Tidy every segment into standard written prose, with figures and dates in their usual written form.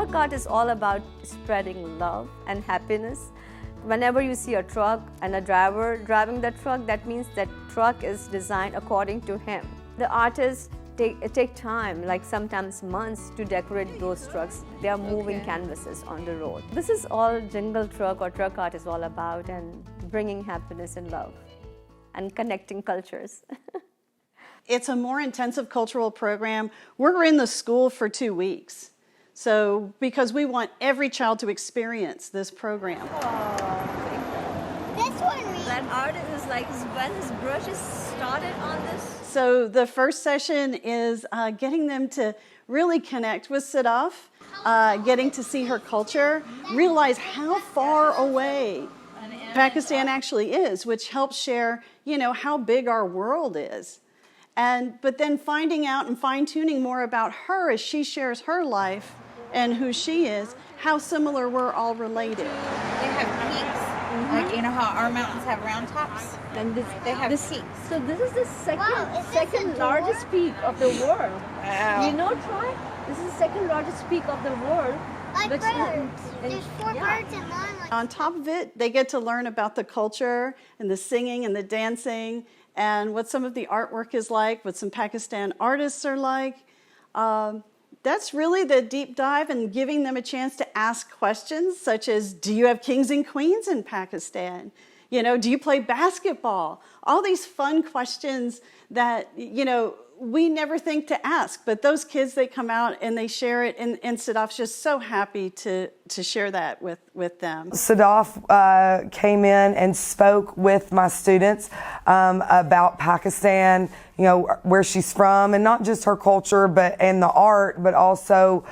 truck art is all about spreading love and happiness. Whenever you see a truck and a driver driving the truck, that means that truck is designed according to him. The artists take time, like sometimes months, to decorate those trucks. They are moving canvases on the road. This is all Jingle Truck or truck art is all about, and bringing happiness and love and connecting cultures. It's a more intensive cultural program. We're in the school for 2 weeks. So, because we want every child to experience this program. This one, that artist is like, when his brushes started on this. So the first session is getting them to really connect with Sadaf, getting to see her culture, realize how far away Pakistan actually is, which helps share, how big our world is. But then finding out and fine-tuning more about her as she shares her life and who she is, how similar we're all related. They have peaks, like how our mountains have round tops. And they have peaks. So this is the second largest peak of the world. Wow. Troy? This is the second largest peak of the world. Like birds. There's 4 birds and one. On top of it, they get to learn about the culture and the singing and the dancing and what some of the artwork is like, what some Pakistan artists are like. That's really the deep dive, and giving them a chance to ask questions such as, do you have kings and queens in Pakistan? Do you play basketball? All these fun questions that, we never think to ask, but those kids, they come out and they share it, and Sadaf's just so happy to share that with them. Sadaf came in and spoke with my students about Pakistan, where she's from, and not just her culture and the art, but also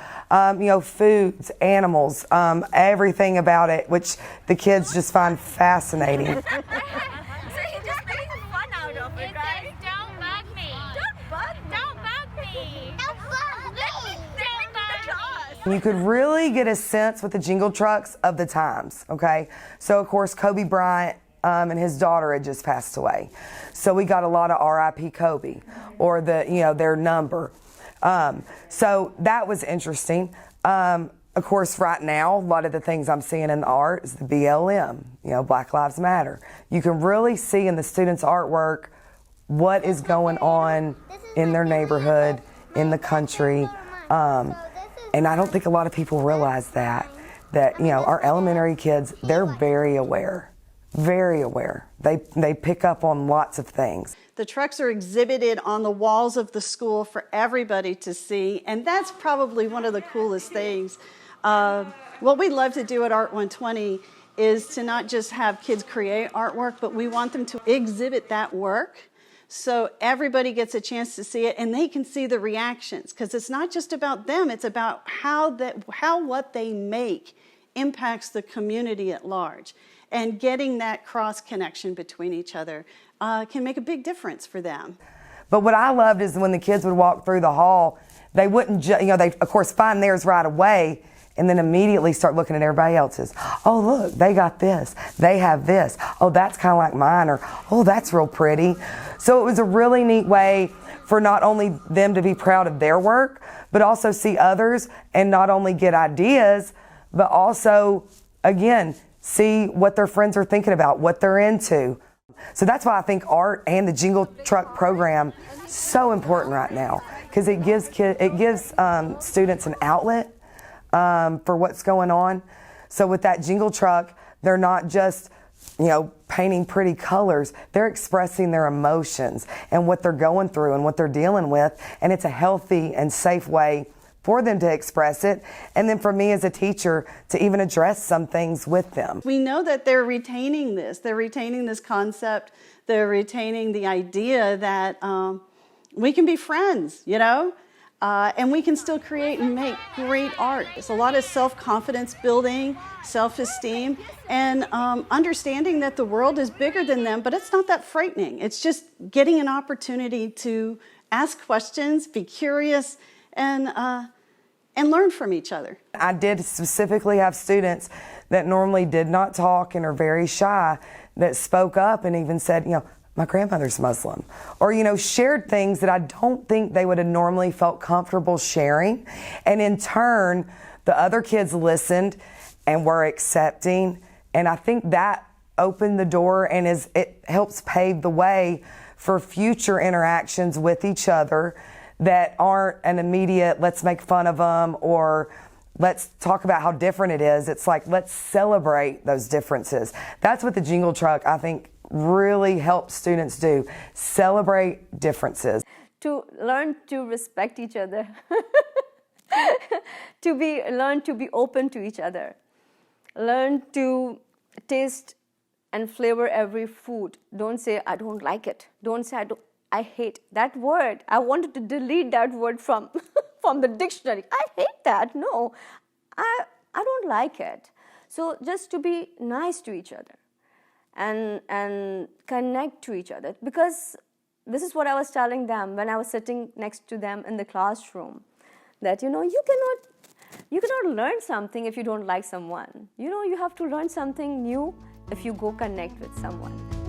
foods, animals, everything about it, which the kids just find fascinating. So you're just making fun out of it, right? Don't bug me. Don't bug me. Don't bug me. Don't bug me. You could really get a sense with the Jingle Trucks of the times, okay? So, of course, Kobe Bryant and his daughter had just passed away. So we got a lot of R.I.P. Kobe, or their number. So that was interesting. Of course, right now, a lot of the things I'm seeing in the art is the BLM, Black Lives Matter. You can really see in the students' artwork what is going on in their neighborhood, in the country. And I don't think a lot of people realize that our elementary kids, they're very aware. Very aware. They pick up on lots of things. The trucks are exhibited on the walls of the school for everybody to see, and that's probably one of the coolest things. What we love to do at Art 120 is to not just have kids create artwork, but we want them to exhibit that work so everybody gets a chance to see it and they can see the reactions, because it's not just about them, it's about how what they make impacts the community at large. And getting that cross-connection between each other can make a big difference for them. But what I loved is when the kids would walk through the hall, they wouldn't, they of course find theirs right away, and then immediately start looking at everybody else's. Oh, look, they got this. They have this. Oh, that's kind of like mine, or oh, that's real pretty. So it was a really neat way for not only them to be proud of their work, but also see others and not only get ideas, but also, again, see what their friends are thinking about, what they're into. So that's why I think art and the Jingle Truck program is so important right now, because it gives students an outlet for what's going on. So with that Jingle Truck, they're not just painting pretty colors, they're expressing their emotions and what they're going through and what they're dealing with, and it's a healthy and safe way for them to express it, and then for me as a teacher to even address some things with them. We know that they're retaining this. They're retaining this concept. They're retaining the idea that we can be friends, and we can still create and make great art. It's a lot of self-confidence building, self-esteem, and understanding that the world is bigger than them, but it's not that frightening. It's just getting an opportunity to ask questions, be curious, and learn from each other. I did specifically have students that normally did not talk and are very shy that spoke up and even said, my grandmother's Muslim, or, shared things that I don't think they would have normally felt comfortable sharing. And in turn, The other kids listened and were accepting, and I think that opened the door and it helps pave the way for future interactions with each other that aren't an immediate, let's make fun of them or let's talk about how different it is. It's like, let's celebrate those differences. That's what the Jingle Truck, I think, really helps students do. Celebrate differences. To learn to respect each other. Learn to be open to each other. Learn to taste and flavor every food. Don't say, I don't like it. Don't say, I hate that word. I wanted to delete that word from the dictionary. I hate that. No, I don't like it. So just to be nice to each other and connect to each other. Because this is what I was telling them when I was sitting next to them in the classroom. That, you cannot learn something if you don't like someone. You have to learn something new if you go connect with someone.